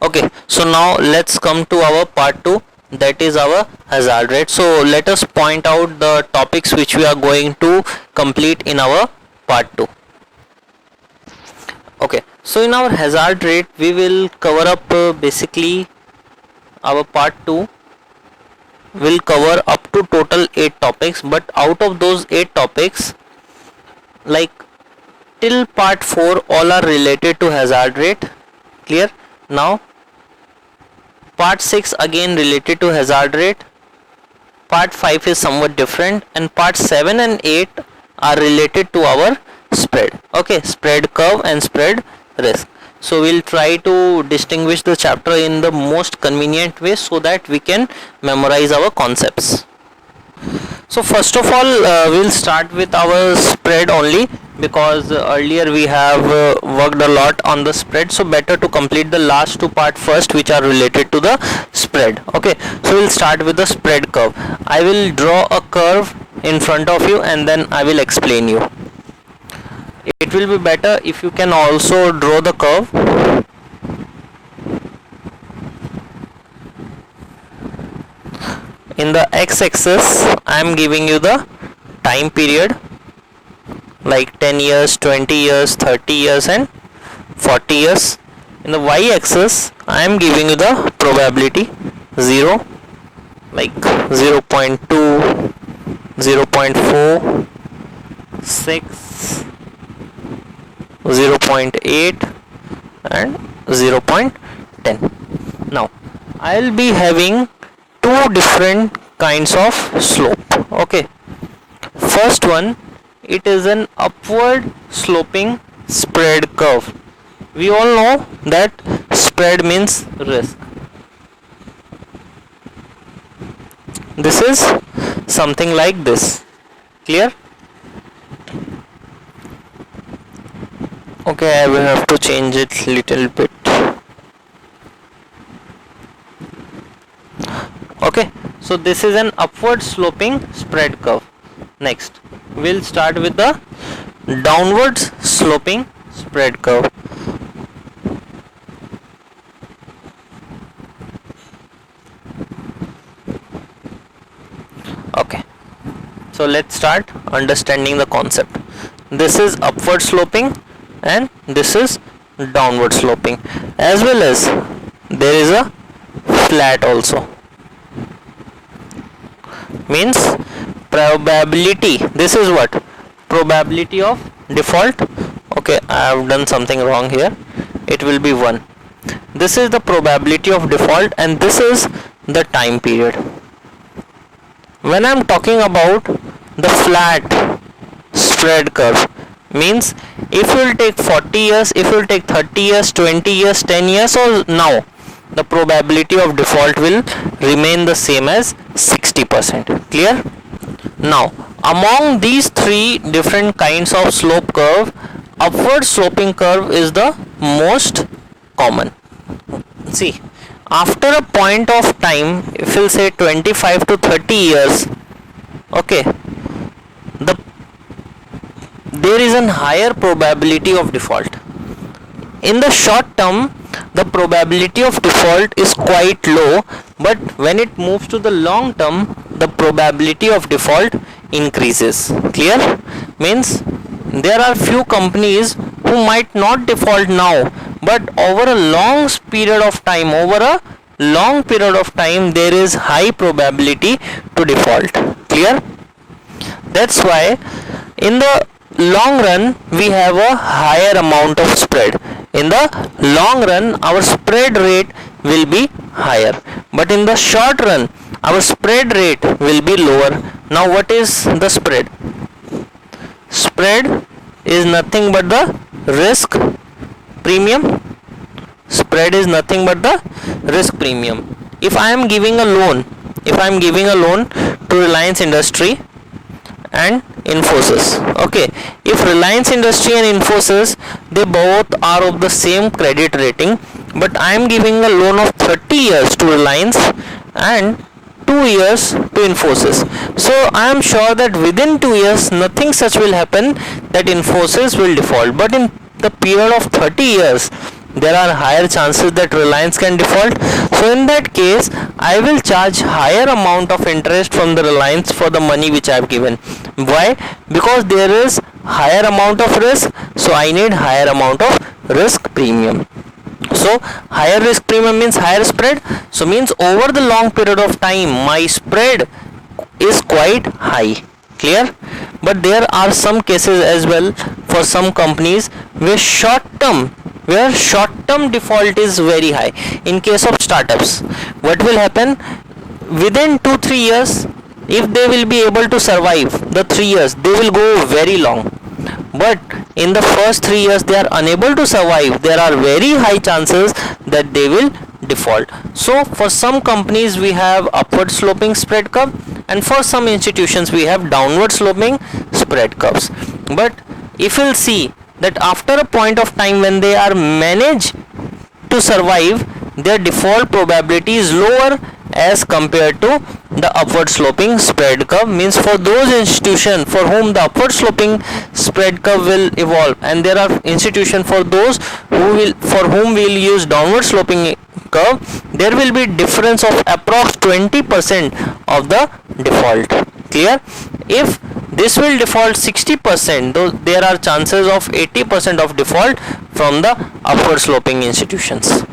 Okay, so now let's come to our part 2, that is our hazard rate. So let us point out the topics which we are going to complete in our part 2. Okay, so in our hazard rate we will cover up basically our part 2 will cover up to total 8 topics, but out of those 8 topics, like till part 4 all are related to hazard rate. Clear? Now part 6 again related to hazard rate, part 5 is somewhat different, and part 7 and 8 are related to our spread. Okay, spread curve and spread risk. So we'll try to distinguish the chapter in the most convenient way so that we can memorize our concepts. So first of all we'll start with our spread only, because earlier we have worked a lot on the spread, so better to complete the last two part first which are related to the spread. Okay, so we'll start with the spread curve. I will draw a curve in front of you and then I will explain you. It will be better if you can also draw the curve. In the x-axis I am giving you the time period, like 10 years, 20 years, 30 years and 40 years. In the y-axis I am giving you the probability 0, like 0 0.2, 0 0.4, 6, 0 0.8 and 0 0.10. Now I will be having two different kinds of slope. Okay, first one, it is an upward sloping spread curve. We all know that spread means risk. This is something like this. Clear? Okay, I will have to change it little bit. Okay, so this is an upward sloping spread curve. Next, we'll start with the downwards sloping spread curve. Okay, so let's start understanding the concept. This is upward sloping and this is downward sloping, as well as there is a flat also. Means probability, this is what? Probability of default. Okay, I have done something wrong here. It will be 1. This is the probability of default and this is the time period. When I am talking about the flat spread curve, means if you will take 40 years, if you will take 30 years, 20 years, 10 years, or now, the probability of default will remain the same as 60%. Clear? Now, among these three different kinds of slope curve, upward sloping curve is the most common. See, after a point of time, if we'll say 25 to 30 years, okay, there is a higher probability of default. In the short term, the probability of default is quite low, but when it moves to the long term, the probability of default increases. Clear? Means there are few companies who might not default now, but over a long period of time, there is high probability to default. Clear? That's why in the long run we have a higher amount of spread. In the long run our spread rate will be higher, but in the short run our spread rate will be lower. Now what is the spread? Spread is nothing but the risk premium. Spread is nothing but the risk premium. If I am giving a loan to Reliance Industry and Infosys, okay, if Reliance Industry and Infosys, they both are of the same credit rating, but I am giving a loan of 30 years to Reliance and 2 years to Infosys, so I am sure that within 2 years nothing such will happen that Infosys will default, but in the period of 30 years there are higher chances that Reliance can default. So in that case, I will charge higher amount of interest from the Reliance for the money which I have given. Why? Because there is higher amount of risk, so I need higher amount of risk premium. So higher risk premium means higher spread, so means over the long period of time my spread is quite high. Clear? But there are some cases as well for some companies where short term default is very high. In case of startups, what will happen? Within 2-3 years, if they will be able to survive the 3 years, they will go very long. But in the first 3 years they are unable to survive, there are very high chances that they will default. So for some companies we have upward sloping spread curve, and for some institutions we have downward sloping spread curves. But if you'll see that after a point of time when they are managed to survive, their default probability is lower as compared to the upward sloping spread curve. Means for those institutions for whom the upward sloping spread curve will evolve, and there are institutions for those for whom we will use downward sloping curve, there will be difference of approx 20% of the default. Clear? If this will default 60%, though there are chances of 80% of default from the upward sloping institutions.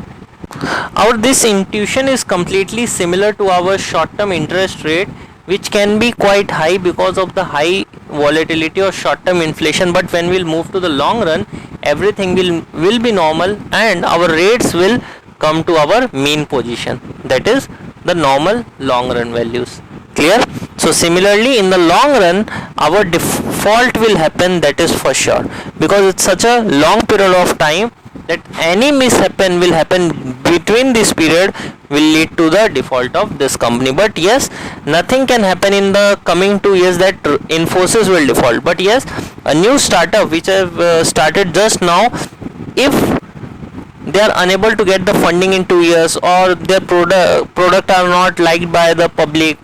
This intuition is completely similar to our short term interest rate, which can be quite high because of the high volatility or short term inflation. But when we'll move to the long run, everything will be normal and our rates will come to our mean position, that is the normal long run values. Clear? So similarly in the long run our default will happen, that is for sure, because it's such a long period of time that any mishappen will happen between this period will lead to the default of this company. But yes, nothing can happen in the coming 2 years that Infosys will default. But yes, a new startup which have started just now, if they are unable to get the funding in 2 years, or their product are not liked by the public,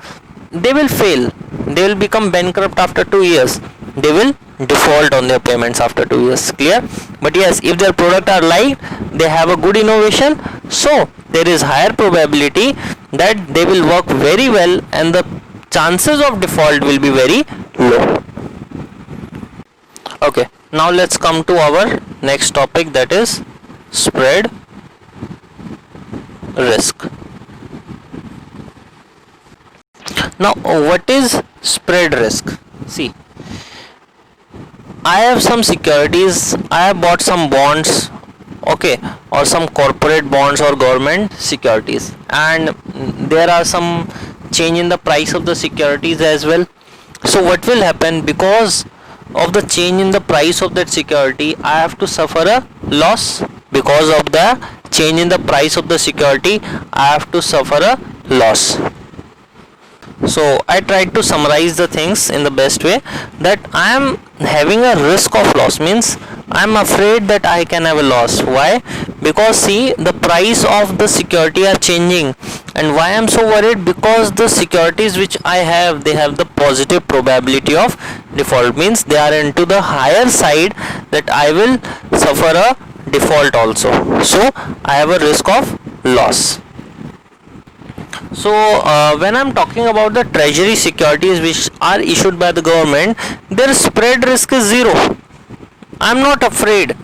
they will fail. They will become bankrupt after 2 years. They will default on their payments after 2 years. Clear? But yes, if their product are liked, they have a good innovation, so there is higher probability that they will work very well and the chances of default will be very low. Okay, now let's come to our next topic, that is spread risk. Now what is spread risk? See, I have some securities, I have bought some bonds, okay, or some corporate bonds or government securities, and there are some change in the price of the securities as well. So what will happen? Because of the change in the price of that security, I have to suffer a loss. Because of the change in the price of the security, I have to suffer a loss. So I tried to summarize the things in the best way, that I am having a risk of loss, means I am afraid that I can have a loss. Why? Because see, the price of the security are changing. And why I am so worried? Because the securities which I have, they have the positive probability of default, means they are into the higher side that I will suffer a default also. So I have a risk of loss. So when I'm talking about the treasury securities which are issued by the government, their spread risk is zero. I'm not afraid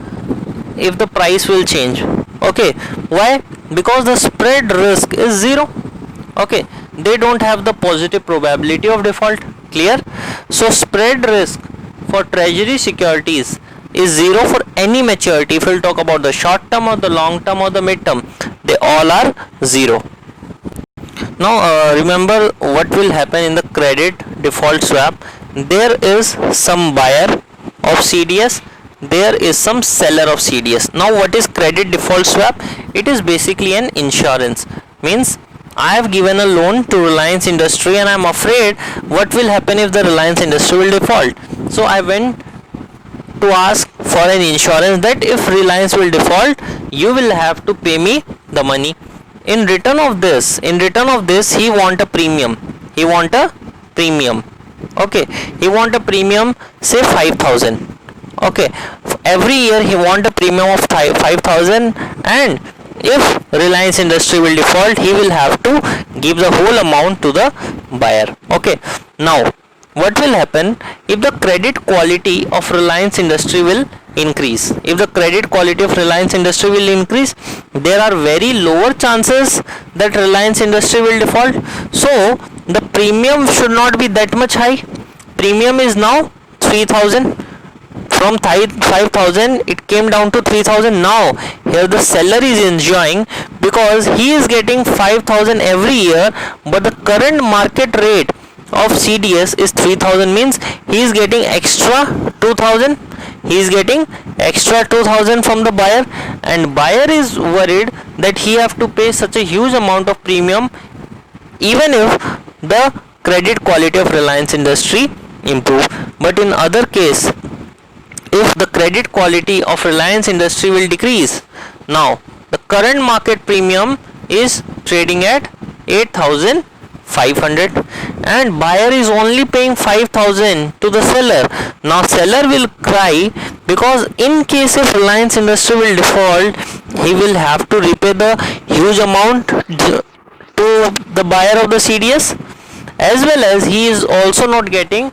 if the price will change. Okay, why? Because the spread risk is zero. Okay, they don't have the positive probability of default. Clear? So spread risk for treasury securities is zero for any maturity. If we'll talk about the short term or the long term or the mid term, they all are zero. Now remember what will happen in the credit default swap. There is some buyer of CDS, there is some seller of CDS. Now what is credit default swap? It is basically an insurance. Means I have given a loan to Reliance Industry and I am afraid what will happen if the Reliance Industry will default. So I went to ask for an insurance that if Reliance will default, you will have to pay me the money. In return of this, he want a premium. Okay, he want a premium, say 5,000. Okay, every year he want a premium of 5,000, and if Reliance Industry will default, he will have to give the whole amount to the buyer. Okay, now what will happen if the credit quality of Reliance Industry will increase? If the credit quality of Reliance Industry will increase, there are very lower chances that Reliance Industry will default. So the premium should not be that much high. Premium is now 3,000. From 5,000 it came down to 3,000. Now here the seller is enjoying because he is getting 5,000 every year, but the current market rate of CDS is 3,000, means he is getting extra 2,000. He is getting extra 2,000 from the buyer, and buyer is worried that he have to pay such a huge amount of premium even if the credit quality of Reliance Industry improve. But in other case, if the credit quality of Reliance Industry will decrease, now the current market premium is trading at 8,500 and buyer is only paying 5,000 to the seller. Now seller will cry because in case if Reliance Industry will default, he will have to repay the huge amount to the buyer of the CDS, as well as he is also not getting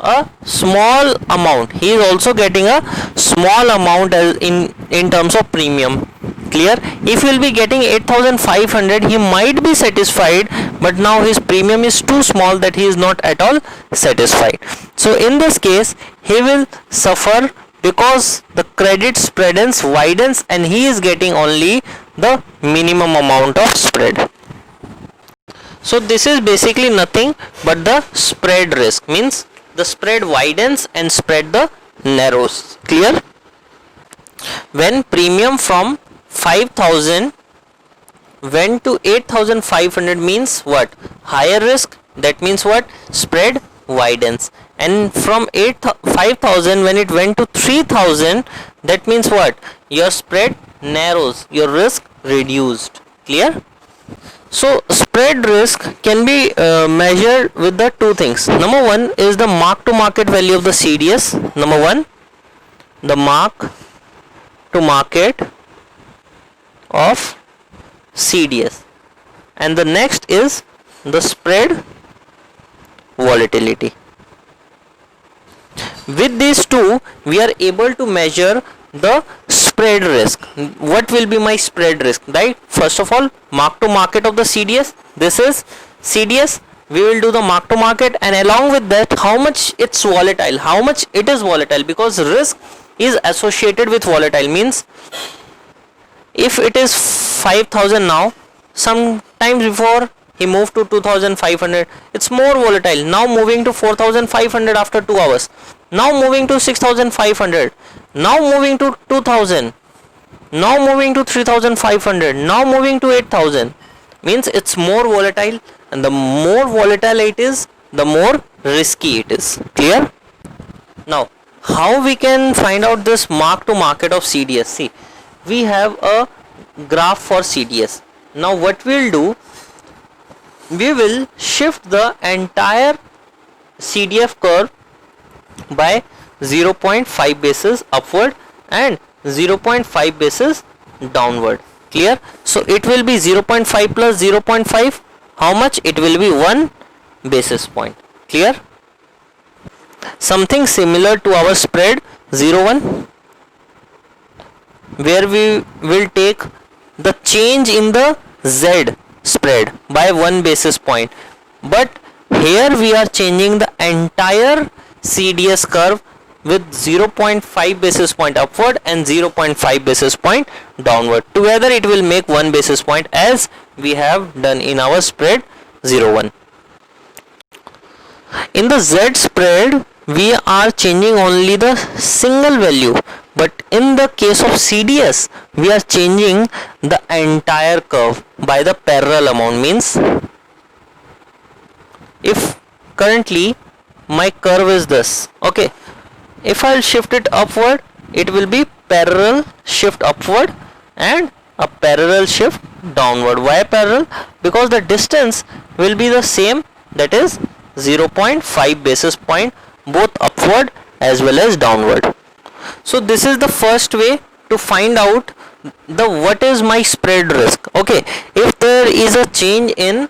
a small amount. He is also getting a small amount as in terms of premium. Clear? If he will be getting 8,500, he might be satisfied, but now his premium is too small that he is not at all satisfied. So in this case he will suffer because the credit spreadance widens and he is getting only the minimum amount of spread. So this is basically nothing but the spread risk, means the spread widens and spread the narrows. Clear? When premium from 5,000 went to 8,500 means what? Higher risk. That means what? Spread widens. And from 5,000 when it went to 3,000, that means what? Your spread narrows, your risk reduced. Clear? So spread risk can be measured with the two things. Number one is the mark to market value of the CDS. Number one, the mark to market of CDS, and the next is the spread volatility. With these two we are able to measure the spread risk. What will be my spread risk? Right, first of all, mark to market of the CDS. This is CDS. We will do the mark to market, and along with that how much it's volatile, how much it is volatile, because risk is associated with volatile. Means if it is 5,000 now, sometimes before he moved to 2,500, it's more volatile. Now moving to 4,500 after 2 hours, now moving to 6,500, now moving to 2,000, now moving to 3,500, now moving to 8,000. Means it's more volatile, and the more volatile it is, the more risky it is. Clear? Now how we can find out this mark to market of CDS? See, we have a graph for CDS. Now what we'll do, we will shift the entire CDF curve by 0.5 basis upward and 0.5 basis downward. Clear? So it will be 0.5 plus 0.5. How much? It will be 1 basis point. Clear? Something similar to our spread 0.1, where we will take the change in the Z spread by 1 basis point, but here we are changing the entire CDS curve with 0.5 basis point upward and 0.5 basis point downward. Together it will make 1 basis point, as we have done in our spread 0.1. In the Z spread we are changing only the single value, but in the case of CDS we are changing the entire curve by the parallel amount. Means if currently my curve is this, okay, if I'll shift it upward, it will be parallel shift upward and a parallel shift downward. Why parallel? Because the distance will be the same, that is 0.5 basis point, both upward as well as downward. So this is the first way to find out the what is my spread risk. Okay, if there is a change in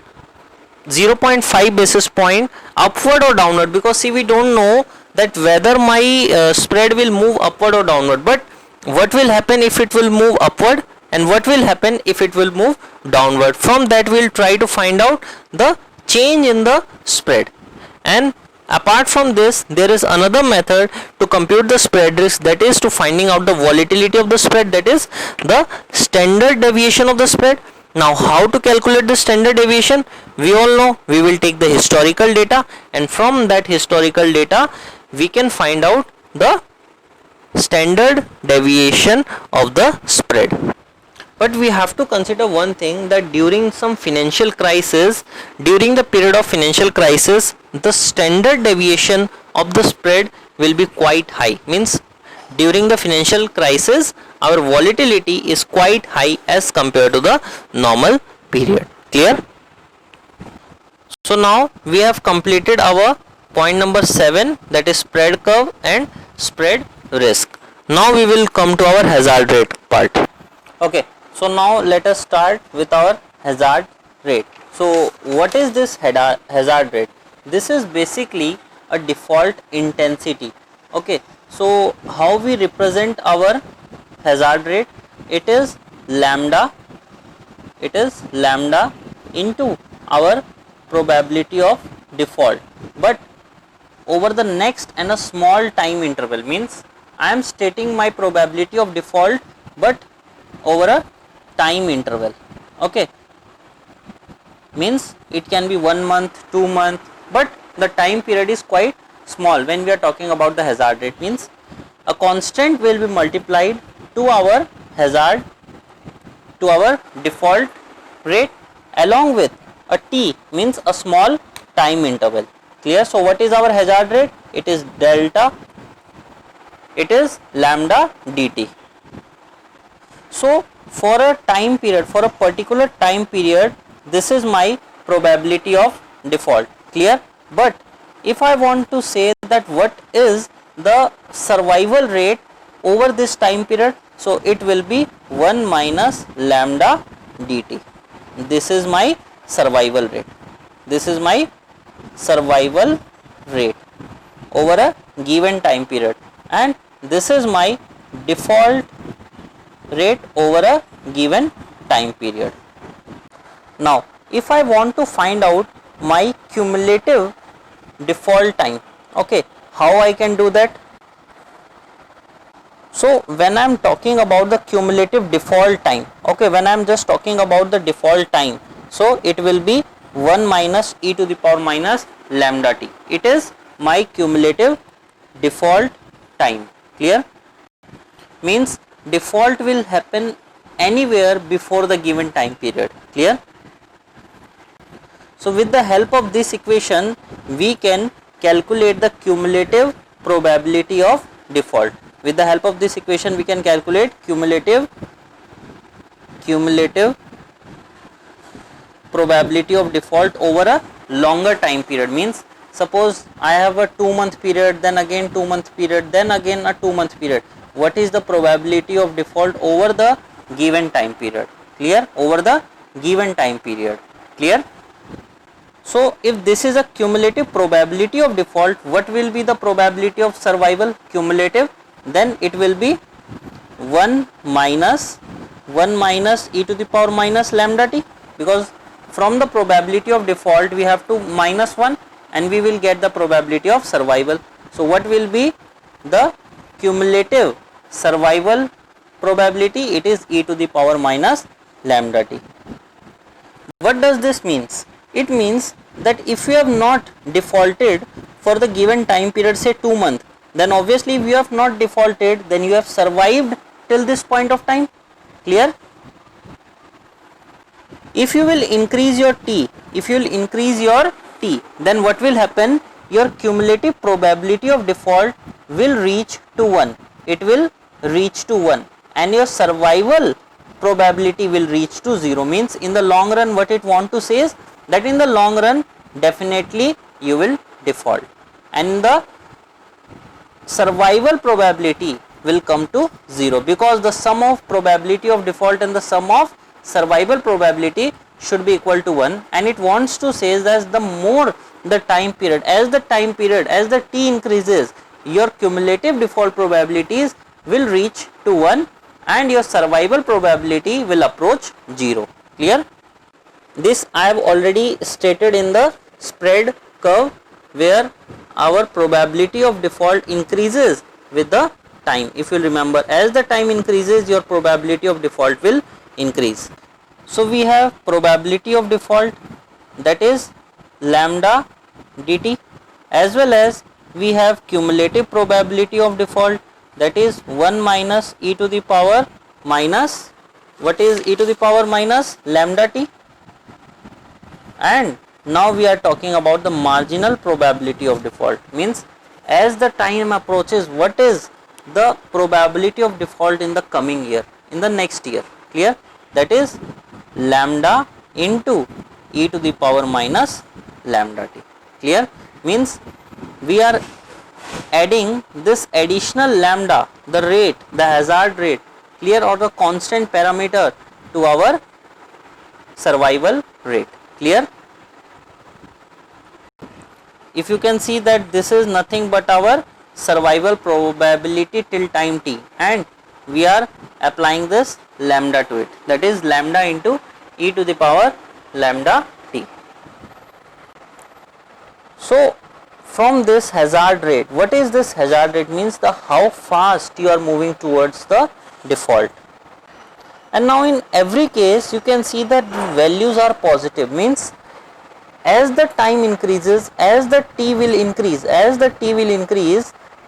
0.5 basis point upward or downward, because see, we don't know that whether my spread will move upward or downward, but what will happen if it will move upward and what will happen if it will move downward. From that we'll try to find out the change in the spread. And apart from this, there is another method to compute the spread risk, that is to finding out the volatility of the spread, that is the standard deviation of the spread. Now how to calculate the standard deviation? We all know we will take the historical data, and from that historical data we can find out the standard deviation of the spread. But we have to consider one thing, that during some financial crisis, during the period of financial crisis, the standard deviation of the spread will be quite high. Means during the financial crisis our volatility is quite high as compared to the normal period. Clear? So now we have completed our point number 7, that is spread curve and spread risk. Now we will come to our hazard rate part. Okay, so now let us start with our hazard rate. So what is this hazard rate? This is basically a default intensity. Okay, so how we represent our hazard rate? It is lambda into our probability of default, but over the next and a small time interval. Means I am stating my probability of default but over a time interval. Okay, means it can be 1 month, 2 months, but the time period is quite small when we are talking about the hazard rate. Means a constant will be multiplied to our hazard, to our default rate, along with a t, means a small time interval. Clear? So what is our hazard rate? It is delta, it is lambda dt. So for a time period, for a particular time period, this is my probability of default. Clear? But if I want to say that what is the survival rate over this time period, so it will be 1 minus lambda dt. This is my survival rate. This is my survival rate over a given time period, and this is my default rate over a given time period. Now if I want to find out my cumulative default time, okay, how I can do that? So when I am talking about the cumulative default time, okay, when I am just talking about the default time, so it will be 1 minus e to the power minus lambda t. It is my cumulative default time. Clear? Means default will happen anywhere before the given time period. Clear? So with the help of this equation we can calculate the cumulative probability of default. With the help of this equation we can calculate cumulative probability of default over a longer time period. Means suppose I have a 2-month period, then again 2-month period, then again a 2-month period. What is the probability of default over the given time period? Clear? Over the given time period. Clear? So if this is a cumulative probability of default, what will be the probability of survival cumulative? Then it will be 1 minus e to the power minus lambda t, because from the probability of default we have to minus 1 and we will get the probability of survival. So what will be the cumulative survival probability? It is e to the power minus lambda t. What does this means? It means that if you have not defaulted for the given time period, say 2 months, then obviously if you have not defaulted, then you have survived till this point of time. Clear? If you will increase your t, then what will happen? Your cumulative probability of default will reach to 1. It will reach to 1 and your survival probability will reach to 0. Means in the long run what it want to say is that in the long run definitely you will default, and the survival probability will come to 0, because the sum of probability of default and the sum of survival probability should be equal to 1, and it wants to say that the more the time period, as the t increases, your cumulative default probabilities will reach to 1 and your survival probability will approach 0. Clear? This I have already stated in the spread curve, where our probability of default increases with the time. If you remember, as the time increases, your probability of default will increase. So we have probability of default, that is lambda dt, as well as we have cumulative probability of default, that is 1 minus e to the power minus, what is e to the power minus lambda t. And now we are talking about the marginal probability of default, means as the time approaches, what is the probability of default in the coming year, in the next year. Clear? That is lambda into e to the power minus lambda t. Clear? Means we are adding this additional lambda, the rate, the hazard rate, clear, or the constant parameter to our survival rate. Clear? If you can see that this is nothing but our survival probability till time t, and we are applying this lambda to it, that is lambda into e to the power lambda t. So from this hazard rate, what is this hazard rate? Means the how fast you are moving towards the default. And now in every case you can see that the values are positive, means as the time increases, as the t will increase,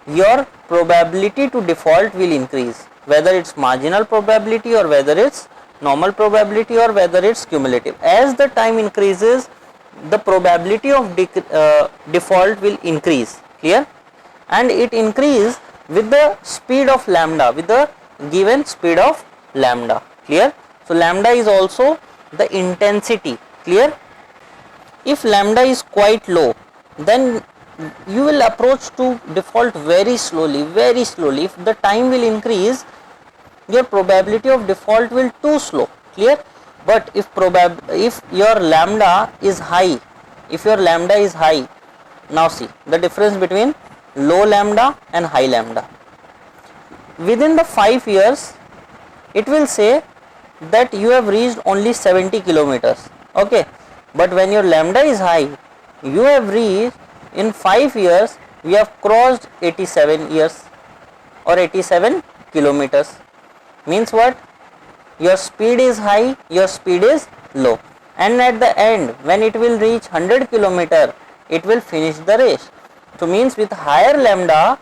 your probability to default will increase, whether it's marginal probability or whether it's normal probability or whether it's cumulative. As the time increases, the probability of default will increase. Clear? And it increase with the speed of lambda, with the given speed of lambda. Clear? So lambda is also the intensity. Clear? If lambda is quite low, then you will approach to default very slowly, very slowly. If the time will increase, your probability of default will too slow. Clear? But if your lambda is high, now see the difference between low lambda and high lambda. Within the 5 years, it will say that you have reached only 70 kilometers. Okay, but when your lambda is high, you have reached, in 5 years you have crossed 87 years or 87 kilometers. Means what? Your speed is high, your speed is low, and at the end when it will reach 100 kilometer, it will finish the race. So means with higher lambda,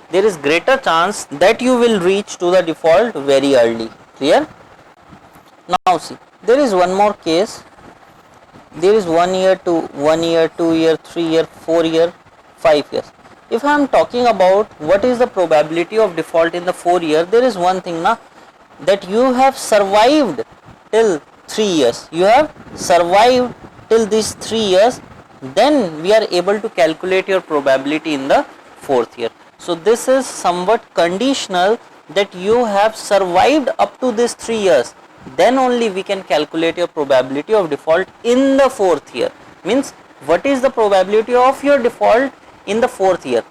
there is greater chance that you will reach to the default very early. Clear? Now see, there is one more case. There is 1 year, 1 year, 2 year, 3 year, 4 year, 5 years. If I am talking about what is the probability of default in the 4 year, there is one thing na, that you have survived till 3 years. You have survived till these 3 years, then we are able to calculate your probability in the 4th year. So this is somewhat conditional, that you have survived up to this 3 years, then only we can calculate your probability of default in the 4th year. Means what is the probability of your default in the 4th year?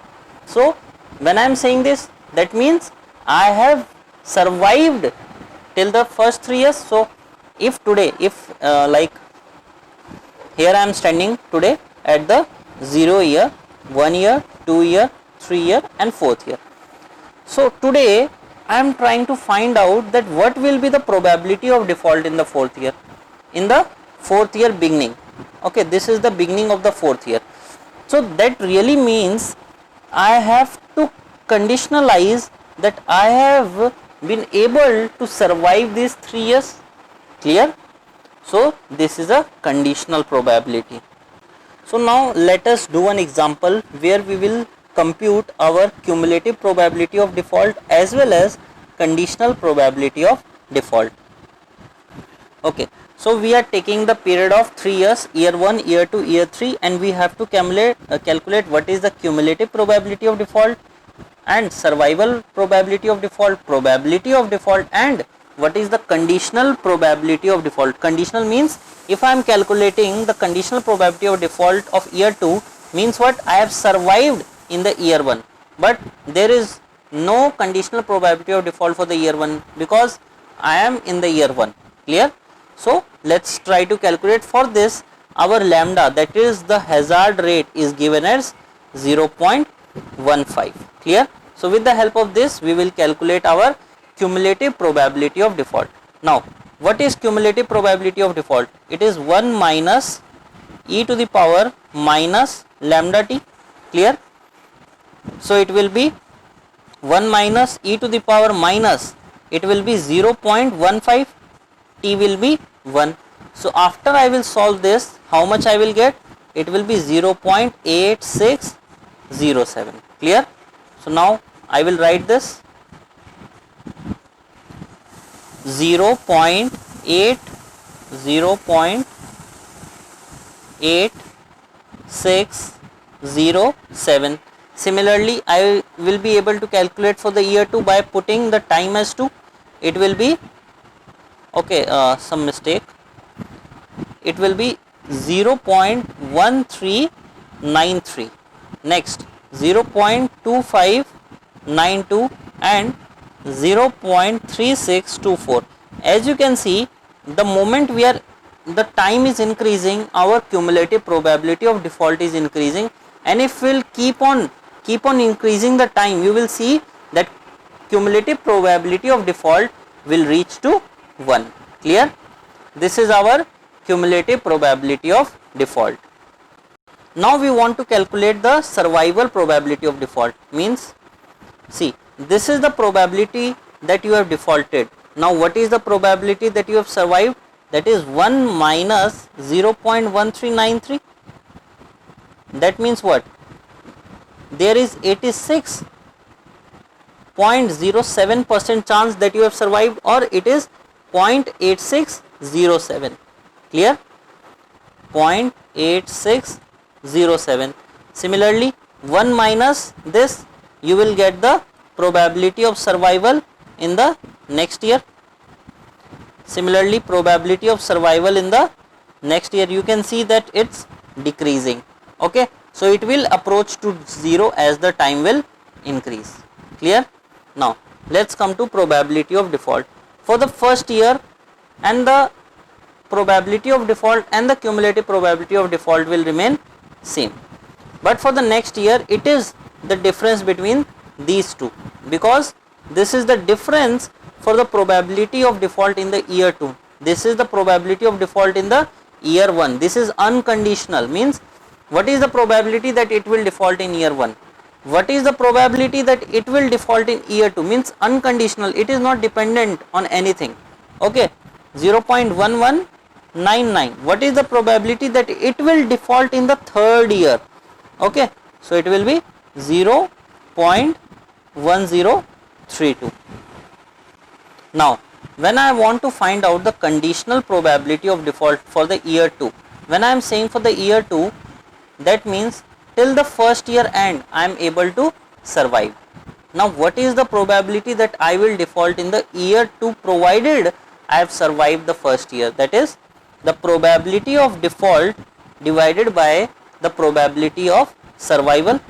So when I am saying this, that means I have survived till the first 3 years. So if today, like here I am standing today at the 0 year, 1 year, 2 year, 3 year and 4th year. So today I am trying to find out that what will be the probability of default in the 4th year, in the 4th year beginning. Okay, this is the beginning of the 4th year. So that really means I have to conditionalize that I have been able to survive these 3 years. Clear? So this is a conditional probability. So now let us do an example where we will compute our cumulative probability of default as well as conditional probability of default. Okay, so we are taking the period of 3 years, year 1, year 2, year 3, and we have to calculate what is the cumulative probability of default. and survival probability of default, and what is the conditional probability of default. Conditional means if I am calculating the conditional probability of default of year 2, means what, I have survived in the year 1, but there is no conditional probability of default for the year 1 because I am in the year 1. Clear? So let's try to calculate. For this, our lambda, that is the hazard rate, is given as 0.15. Clear? So with the help of this, we will calculate our cumulative probability of default. Now what is cumulative probability of default? It is 1 minus e to the power minus lambda t. Clear? So it will be 1 minus e to the power minus, it will be 0.15, t will be 1. So after I will solve this, how much I will get? It will be 0.8607. Clear? So now I will write this 0.8607. Similarly, I will be able to calculate for the year 2 by putting the time as 2. It will be, okay, some mistake, it will be 0.1393, next 0.2592 and 0.3624. As you can see, the moment the time is increasing, our cumulative probability of default is increasing, and if we will keep on increasing the time, you will see that cumulative probability of default will reach to 1. Clear? This is our cumulative probability of default. Now we want to calculate the survival probability of default. Means, see, this is the probability that you have defaulted. Now what is the probability that you have survived? That is 1 minus 0.1393. That means what? There is 86.07% chance that you have survived, or it is 0.8607. Clear? 0.8607. Similarly, 1 minus this, you will get the probability of survival in the next year. Similarly, probability of survival in the next year, you can see that it's decreasing. Okay, so it will approach to 0 as the time will increase. Clear? Now let's come to probability of default. For the first year, and the probability of default and the cumulative probability of default will remain same, but for the next year it is the difference between these two, because this is the difference for the probability of default in the year 2, this is the probability of default in the year 1. This is unconditional, means what is the probability that it will default in year 1, what is the probability that it will default in year 2, means unconditional, it is not dependent on anything. Okay, 0.1199, what is the probability that it will default in the third year? Okay, so it will be 0.1032. Now when I want to find out the conditional probability of default for the year 2, when I am saying for the year 2, that means till the first year end I am able to survive. Now what is the probability that I will default in the year 2 provided I have survived the first year? That is the probability of default divided by the probability of survival.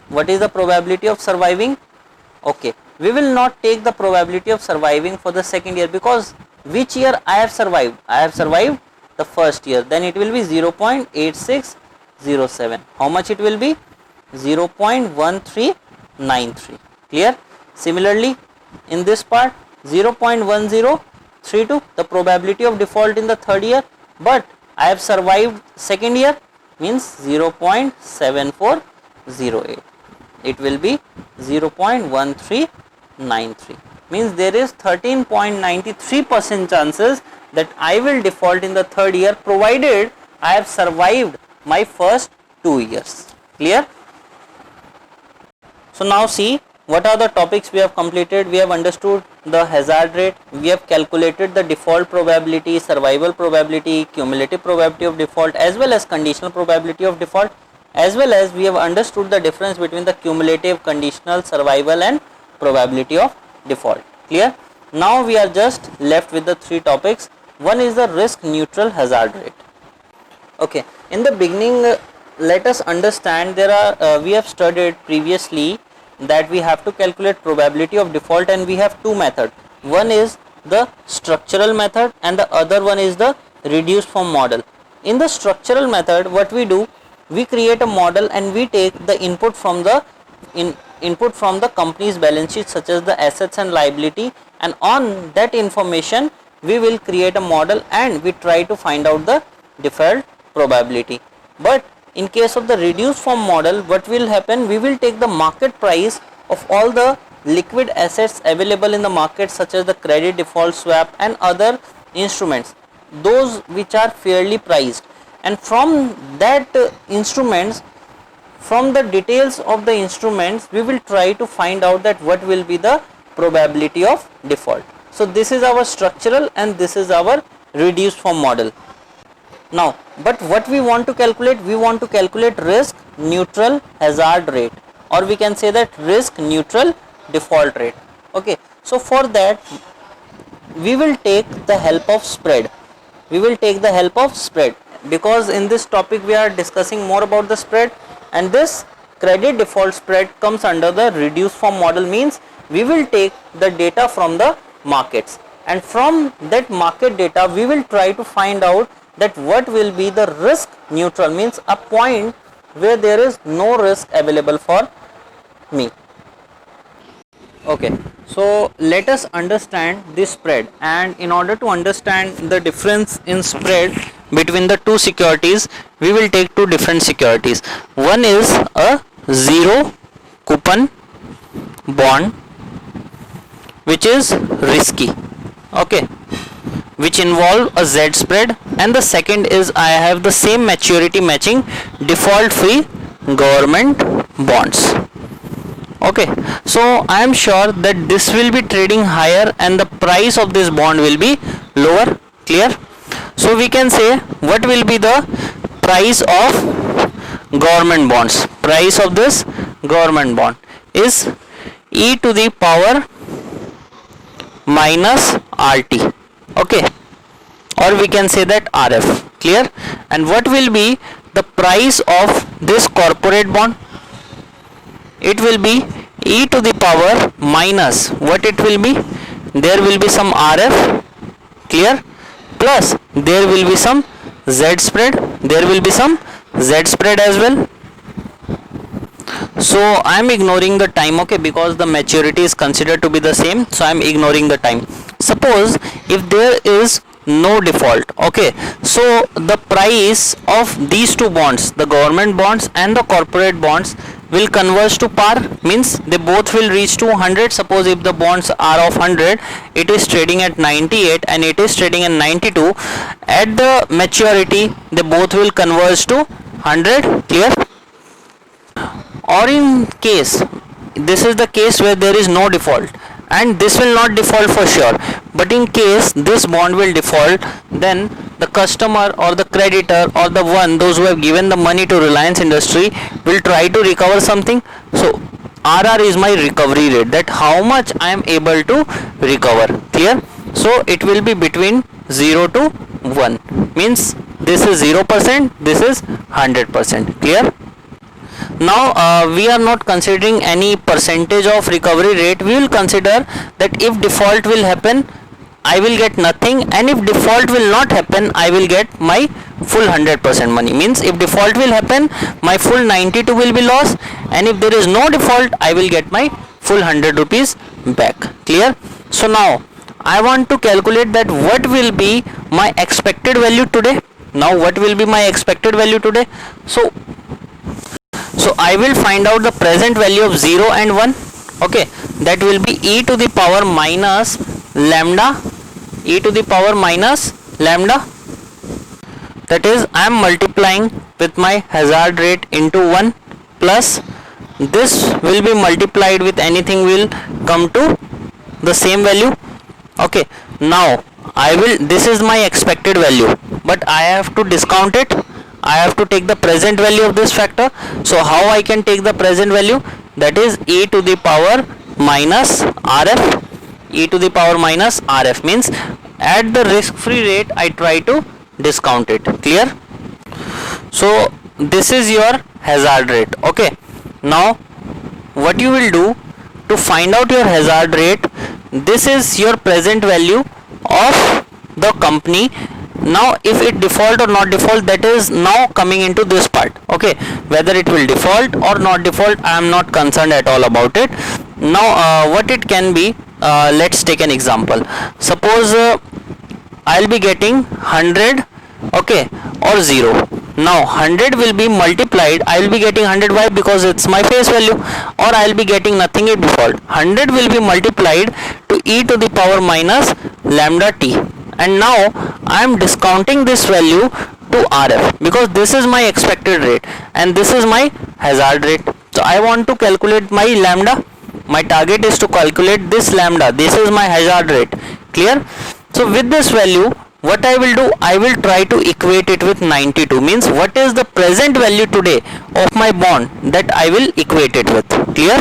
What is the probability of surviving? Okay, we will not take the probability of surviving for the second year, because which year I have survived? I have survived the first year, then it will be 0.8607. How much it will be? 0.1393. Clear? Similarly, in this part 0.1032, the probability of default in the third year, but I have survived second year, means 0.7408. It will be 0.1393, means there is 13.93% chances that I will default in the third year provided I have survived my first 2 years. Clear? So now see, what are the topics we have completed? We have understood the hazard rate, we have calculated the default probability, survival probability, cumulative probability of default, as well as conditional probability of default. as well as we have understood the difference between the cumulative, conditional, survival and probability of default. Clear? Now we are just left with the three topics. One is the risk neutral hazard rate. Okay, in the beginning, let us understand there are we have studied previously that we have to calculate probability of default, and we have two methods. One is the structural method and the other one is the reduced form model. In the structural method, what we do, we create a model and we take the input from the input from the company's balance sheet, such as the assets and liability, and on that information we will create a model and we try to find out the default probability. But in case of the reduced form model, what will happen, we will take the market price of all the liquid assets available in the market, such as the credit default swap and other instruments, those which are fairly priced, and from that instruments, from the details of the instruments, we will try to find out that what will be the probability of default. So this is our structural and this is our reduced form model. Now, but what we want to calculate, we want to calculate risk neutral hazard rate, or we can say that risk neutral default rate. Okay, so for that we will take the help of spread. We will take the help of spread because in this topic we are discussing more about the spread, and this credit default spread comes under the reduced form model. Means we will take the data from the markets, and from that market data we will try to find out that what will be the risk neutral, means a point where there is no risk available for me. Okay, so let us understand this spread, and in order to understand the difference in spread between the two securities, we will take two different securities. One is a zero coupon bond which is risky, okay, which involve a Z spread, and the second is I have the same maturity matching default free government bonds. Okay, so I am sure that this will be trading higher and the price of this bond will be lower. Clear? So we can say what will be the price of government bonds. Price of this government bond is e to the power minus RT. Okay, or we can say that RF. Clear? And what will be the price of this corporate bond? It will be e to the power minus what it will be, there will be some RF, clear, plus there will be some Z spread, there will be some Z spread as well. So I am ignoring the time, okay, because the maturity is considered to be the same, so I am ignoring the time. Suppose if there is no default, okay, so the price of these two bonds, the government bonds and the corporate bonds, will converge to par, means they both will reach to 100. Suppose if the bonds are of 100, it is trading at 98 and it is trading at 92. At the maturity they both will converge to 100. Clear? Or in case, this is the case where there is no default, and this will not default for sure, but in case this bond will default, then the customer or the creditor or the one, those who have given the money to Reliance Industry, will try to recover something. So RR is my recovery rate, that how much I am able to recover. Clear? So it will be between 0 to 1, means this is 0%, this is 100%. Clear? Now we are not considering any percentage of recovery rate. We will consider that if default will happen, I will get nothing, and if default will not happen, I will get my full 100% money. Means if default will happen, my full 92 will be lost, and if there is no default, I will get my full 100 rupees back. Clear? So now I want to calculate that what will be my expected value today. Now what will be my expected value today? So I will find out the present value of 0 and 1. Okay, that will be e to the power minus lambda, e to the power minus lambda, that is I am multiplying with my hazard rate into 1, plus this will be multiplied with anything, will come to the same value. Okay, now I will, this is my expected value, but I have to discount it. I have to take the present value of this factor. So how I can take the present value? That is e to the power minus RF. E to the power minus RF means at the risk free rate I try to discount it. Clear? So this is your hazard rate. Okay, now what you will do to find out your hazard rate, this is your present value of the company. Now if it default or not default, that is now coming into this part. Okay, whether it will default or not default, I am not concerned at all about it. Now what it can be, let's take an example. Suppose I'll be getting 100, okay, or 0. Now 100 will be multiplied, I will be getting 100. Why? Because it's my face value. Or I will be getting nothing at default. 100 will be multiplied to e to the power minus lambda t, and now I am discounting this value to RF because this is my expected rate and this is my hazard rate. So I want to calculate my lambda. My target is to calculate this lambda. This is my hazard rate. Clear? So with this value, what I will do, I will try to equate it with 92. Means what is the present value today of my bond, that I will equate it with. Clear?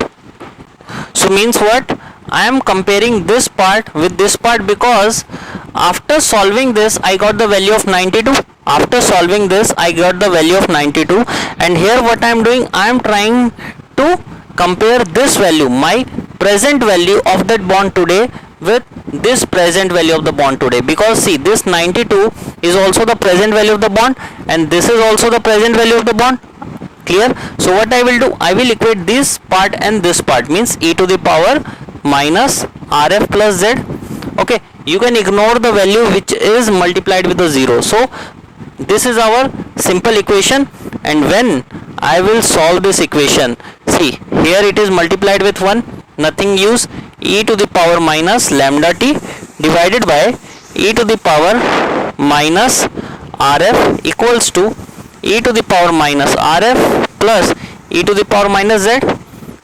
So means what? I am comparing this part with this part because after solving this I got the value of 92. After solving this I got the value of 92, and here what I am doing, I am trying to compare this value, my present value of that bond today, with this present value of the bond today, because see, this 92 is also the present value of the bond and this is also the present value of the bond. Clear? So what I will do, I will equate this part and this part, means e to the power minus RF plus Z. Okay, you can ignore the value which is multiplied with the 0. So this is our simple equation, and when I will solve this equation, see, here it is multiplied with 1, nothing use, e to the power minus lambda t divided by e to the power minus RF equals to e to the power minus RF plus e to the power minus Z.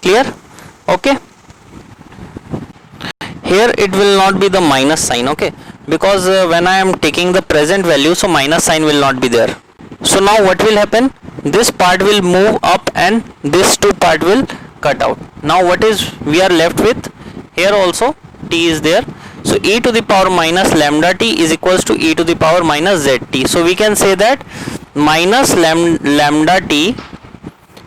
Clear? Okay, here it will not be the minus sign, okay, because when I am taking the present value, so minus sign will not be there. So now what will happen, this part will move up and this two part will cut out. Now what is we are left with, here also t is there, so e to the power minus lambda t is equals to e to the power minus zt. So we can say that minus lambda t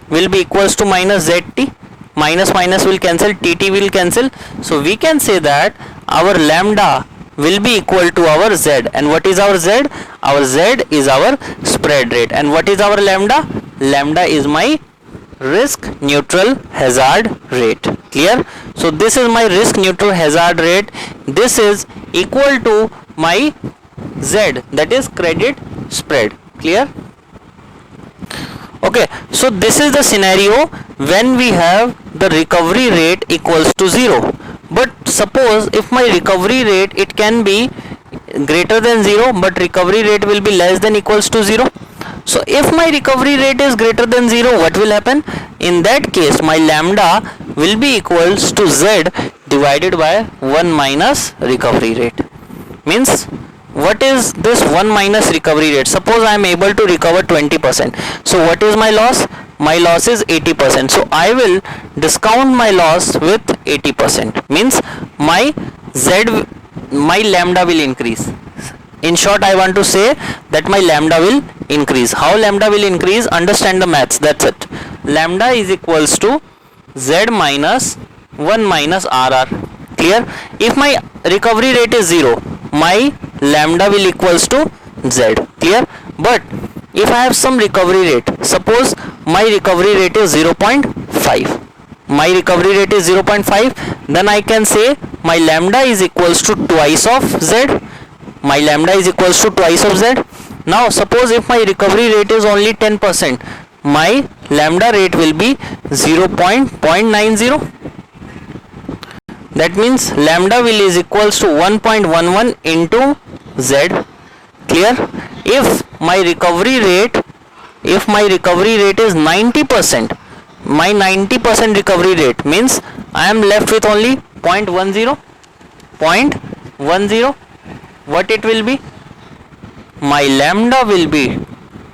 will be equals to minus zt, minus minus will cancel, tt will cancel, so we can say that our lambda will be equal to our z. And what is our z? Our z is our spread rate. And what is our lambda? Lambda is my risk neutral hazard rate. Clear? So this is my risk neutral hazard rate. This is equal to my z, that is credit spread. Clear? Okay, so this is the scenario when we have the recovery rate equals to 0. But suppose if my recovery rate, it can be greater than 0 but recovery rate will be less than equals to 0. So if my recovery rate is greater than 0, what will happen? In that case my lambda will be equals to z divided by 1 minus recovery rate. Means what is this 1 minus recovery rate? Suppose I am able to recover 20%. So what is my loss? My loss is 80%. So I will discount my loss with 80%. Means my lambda will increase. In short, I want to say that my lambda will increase. How lambda will increase? Understand the maths. That's it. Lambda is equals to z minus 1 minus rr. Clear? If my recovery rate is 0, my lambda will equals to z. Clear? But if I have some recovery rate, suppose my recovery rate is 0.5, my recovery rate is 0.5, then I can say my lambda is equals to twice of z. My lambda is equals to twice of z. Now suppose if my recovery rate is only 10%, my lambda rate will be 0.90. That means lambda will is equals to 1.11 into z. Clear? If my recovery rate is 90%, my 90% recovery rate means I am left with only 0.10. What it will be? My lambda will be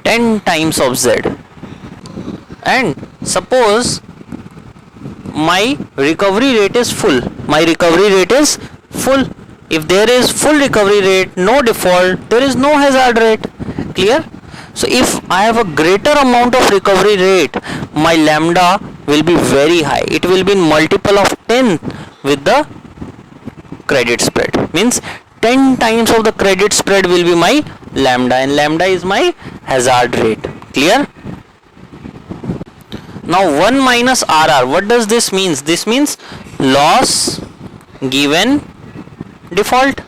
10 times of Z. And suppose my recovery rate is full. If there is full recovery rate, no default, there is no hazard rate. Clear? So if I have a greater amount of recovery rate, my lambda will be very high. It will be in multiple of 10 with the credit spread. Means 10 times of the credit spread will be my lambda, and lambda is my hazard rate. Clear? Now 1 minus RR, what does this means? This means loss given default.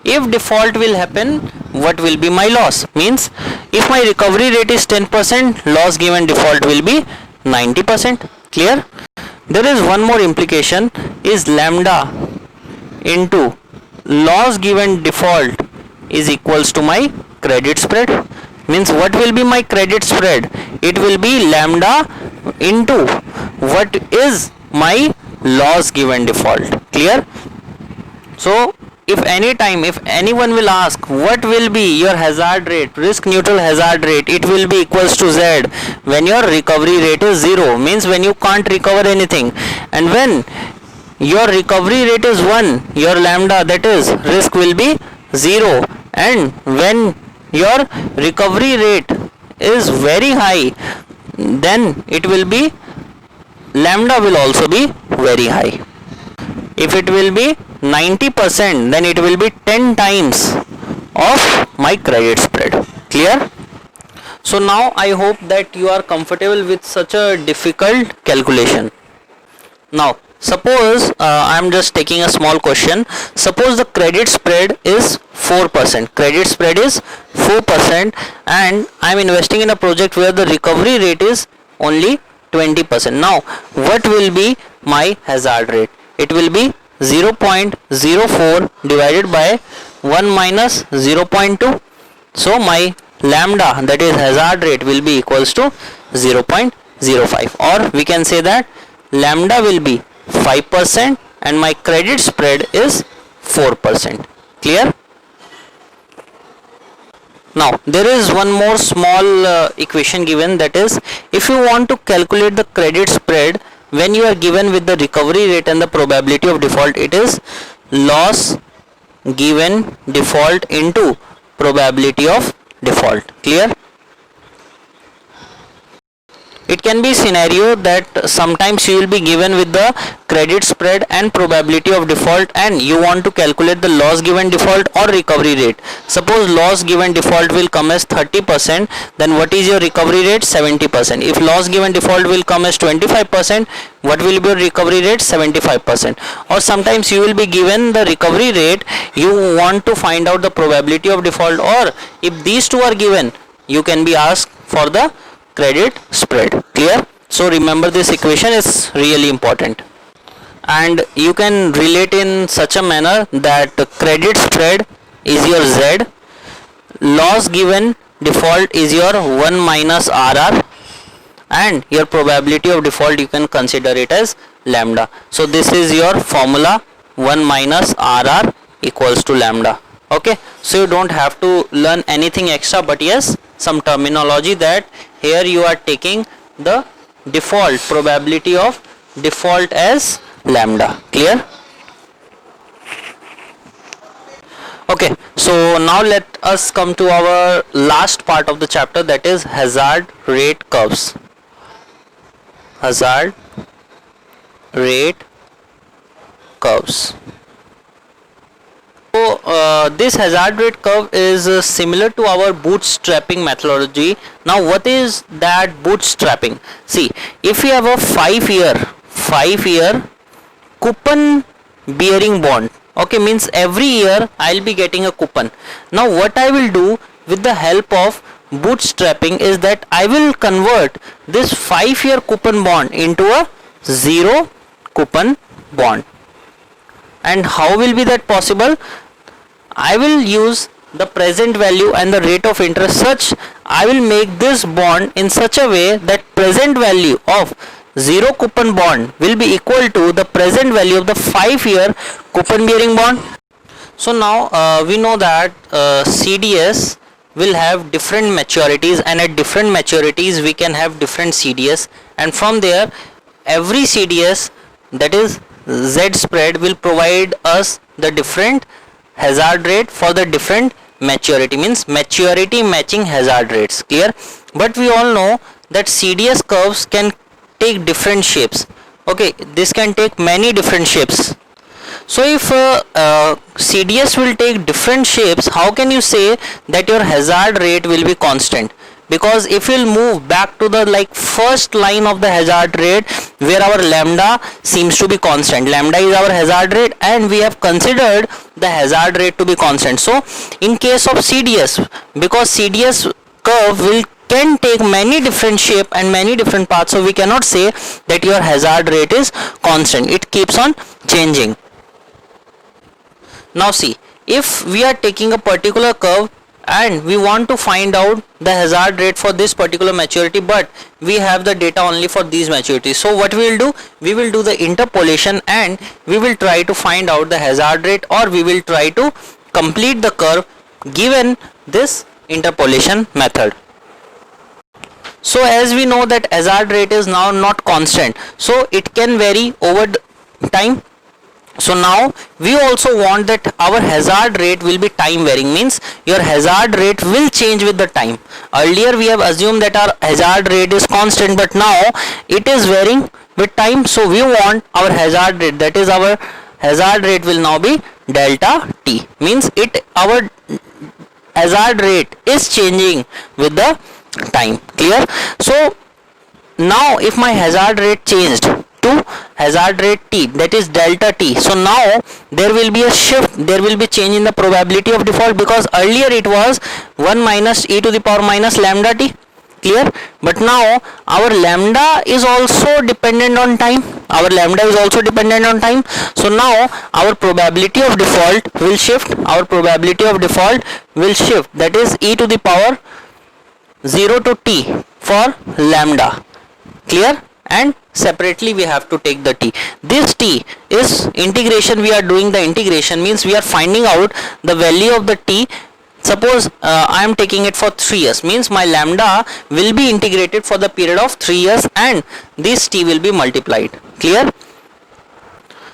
If default will happen, what will be my loss? Means if my recovery rate is 10%, loss given default will be 90%. Clear? There is one more implication, is lambda into loss given default is equals to my credit spread. Means what will be my credit spread? It will be lambda into what is my loss given default. Clear? So if anyone will ask what will be your hazard rate, risk neutral hazard rate, it will be equals to Z when your recovery rate is 0, means when you can't recover anything. And when your recovery rate is 1, your lambda, that is risk, will be 0. And when your recovery rate is very high, then it will be lambda will also be very high. If it will be 90%, then it will be 10 times of my credit spread. Clear? So now I hope that you are comfortable with such a difficult calculation. Now suppose I am just taking a small question. Suppose the credit spread is 4%. Credit spread is 4%, and I am investing in a project where the recovery rate is only 20%. Now what will be my hazard rate? It will be 0.04 divided by 1 minus 0.2. So my lambda, that is hazard rate, will be equals to 0.05, or we can say that lambda will be 5% and my credit spread is 4%. Clear? Now there is one more small equation given, that is if you want to calculate the credit spread when you are given with the recovery rate and the probability of default, it is loss given default into probability of default. Clear? It can be scenario that sometimes you will be given with the credit spread and probability of default, and you want to calculate the loss given default or recovery rate. Suppose loss given default will come as 30%, then what is your recovery rate? 70%. If loss given default will come as 25%, what will be your recovery rate? 75%. Or sometimes you will be given the recovery rate, you want to find out the probability of default, or if these two are given, you can be asked for the credit spread. Clear? So remember, this equation is really important, and you can relate in such a manner that credit spread is your Z, loss given default is your 1 minus RR, and your probability of default you can consider it as lambda. So this is your formula, 1 minus RR equals to lambda. Okay, so you don't have to learn anything extra, but yes, some terminology, that here you are taking the default, probability of default as lambda. Clear? Okay, so now let us come to our last part of the chapter, that is hazard rate curves. Hazard rate curves. So this hazard rate curve is similar to our bootstrapping methodology. Now what is that bootstrapping? See, if you have a 5-year coupon bearing bond, okay, means every year I'll be getting a coupon. Now what I will do with the help of bootstrapping is that I will convert this 5-year coupon bond into a 0 coupon bond. And how will be that possible? I will use the present value and the rate of interest such, I will make this bond in such a way that present value of 0 coupon bond will be equal to the present value of the 5-year coupon bearing bond. So now we know that CDS will have different maturities, and at different maturities we can have different CDS, and from there every CDS, that is Z spread, will provide us the different hazard rate for the different maturity, means maturity matching hazard rates. Clear? But we all know that CDS curves can take different shapes. Okay, this can take many different shapes. So if CDS will take different shapes, how can you say that your hazard rate will be constant? Because if we'll move back to the first line of the hazard rate, where our lambda seems to be constant, lambda is our hazard rate, and we have considered the hazard rate to be constant. So in case of CDS, because CDS curve can take many different shape and many different paths, so we cannot say that your hazard rate is constant, it keeps on changing. Now see, if we are taking a particular curve and we want to find out the hazard rate for this particular maturity, but we have the data only for these maturities, so what we will do, we will do the interpolation and we will try to find out the hazard rate, or we will try to complete the curve given this interpolation method. So as we know that hazard rate is now not constant, so it can vary over time. So now we also want that our hazard rate will be time varying, means your hazard rate will change with the time. Earlier we have assumed that our hazard rate is constant, but now it is varying with time. So we want our hazard rate, that is our hazard rate will now be delta t, means our hazard rate is changing with the time. Clear? So now if my hazard rate changed to hazard rate t, that is delta t, so now there will be a shift, there will be change in the probability of default, because earlier it was 1 minus e to the power minus lambda t. Clear? But now our lambda is also dependent on time, our lambda is also dependent on time. So now our probability of default will shift, our probability of default will shift, that is e to the power 0 to t for lambda. Clear? And separately we have to take the t. This t is integration, we are doing the integration, means we are finding out the value of the t. Suppose I am taking it for 3 years, means my lambda will be integrated for the period of 3 years and this t will be multiplied. Clear?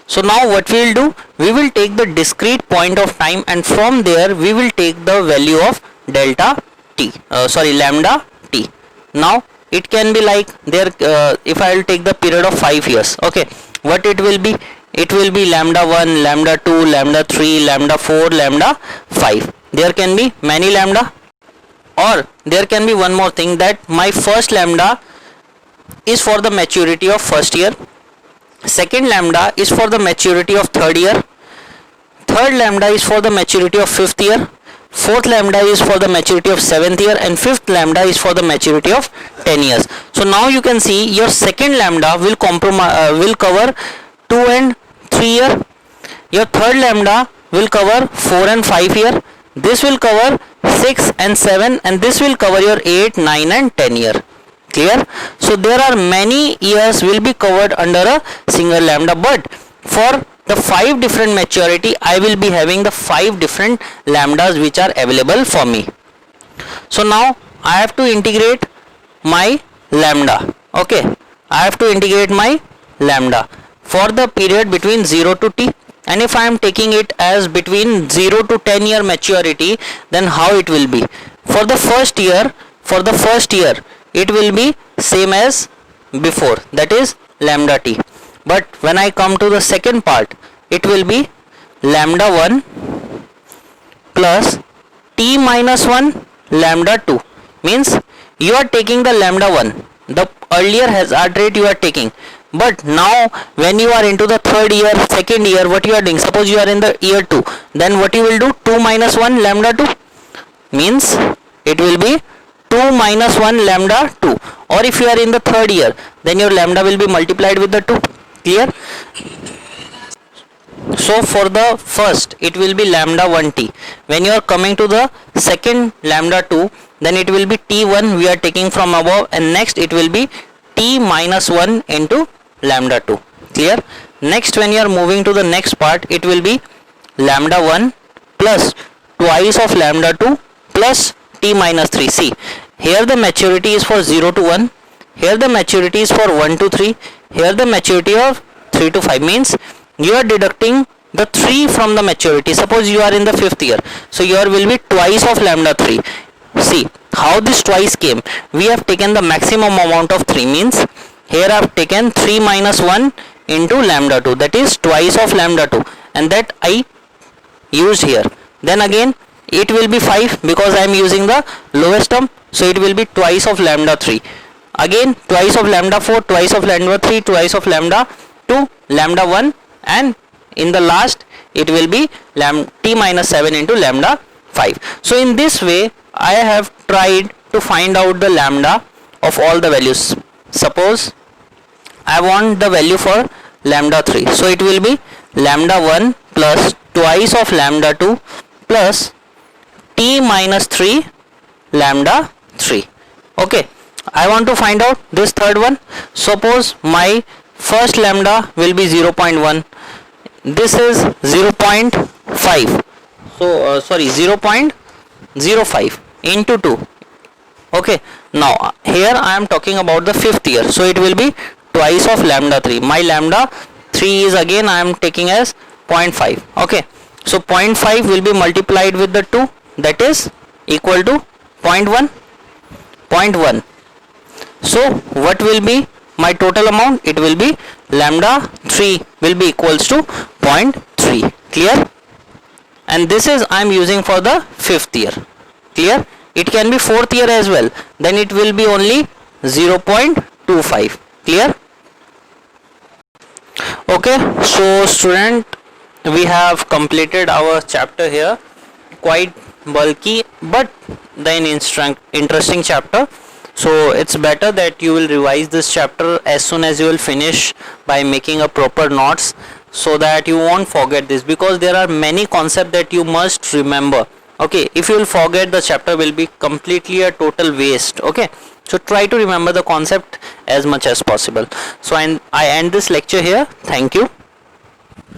So now what we will do, we will take the discrete point of time and from there we will take the value of delta t, lambda t. Now it can be like there, if I will take the period of 5 years, okay, what it will be? It will be lambda 1, lambda 2, lambda 3, lambda 4, lambda 5. There can be many lambda, or there can be one more thing, that my first lambda is for the maturity of first year, second lambda is for the maturity of third year, third lambda is for the maturity of fifth year, fourth lambda is for the maturity of 7th year, and fifth lambda is for the maturity of 10 years. So now you can see your second lambda will cover 2 and 3 year, your third lambda will cover 4 and 5 year, this will cover 6 and 7, and this will cover your 8, 9 and 10 year. Clear? So there are many years will be covered under a single lambda, but for the 5 different maturity I will be having the 5 different lambdas which are available for me. So now I have to integrate my lambda. Okay, I have to integrate my lambda for the period between 0 to t, and if I am taking it as between 0 to 10 year maturity, then how it will be? For the first year it will be same as before, that is lambda t. But when I come to the second part, it will be lambda 1 plus t minus 1 lambda 2, means you are taking the lambda 1, the earlier hazard rate you are taking, but now when you are into the third year, second year, what you are doing, suppose you are in the year 2, then what you will do, 2 minus 1 lambda 2, means it will be 2 minus 1 lambda 2, or if you are in the third year, then your lambda will be multiplied with the 2. Clear? So for the first it will be lambda 1 t, when you are coming to the second lambda 2, then it will be t1 we are taking from above, and next it will be t minus 1 into lambda 2. Clear? Next when you are moving to the next part, it will be lambda 1 plus twice of lambda 2 plus t minus 3. See, here the maturity is for 0 to 1, here the maturity is for 1 to 3, here the maturity of 3 to 5, means you are deducting the 3 from the maturity. Suppose you are in the 5th year, so your will be twice of lambda 3. See how this twice came. We have taken the maximum amount of 3, means here I have taken 3 minus 1 into lambda 2, that is twice of lambda 2, and that I used here. Then again it will be 5 because I am using the lowest term, so it will be twice of lambda 3. Again twice of lambda 4, twice of lambda 3, twice of lambda 2, lambda 1, and in the last it will be t minus 7 into lambda 5. So in this way I have tried to find out the lambda of all the values. Suppose I want the value for lambda 3, so it will be lambda 1 plus twice of lambda 2 plus t minus 3 lambda 3. Okay, I want to find out this third one. Suppose my first lambda will be 0.1, this is 0.5, so 0.05 into 2. Okay, now here I am talking about the 5th year, so it will be twice of lambda 3. My lambda 3 is again I am taking as 0.5. Okay, so 0.5 will be multiplied with the 2, that is equal to 0.1. So what will be my total amount? It will be lambda 3 will be equals to 0.3. Clear? And this is I am using for the 5th year. Clear? It can be 4th year as well, then it will be only 0.25. Clear? Okay, so student, we have completed our chapter here. Quite bulky but then interesting chapter. So it's better that you will revise this chapter as soon as you will finish by making a proper notes, so that you won't forget this, because there are many concepts that you must remember. Okay, if you will forget, the chapter will be completely a total waste. Okay, so try to remember the concept as much as possible. So I end this lecture here. Thank you.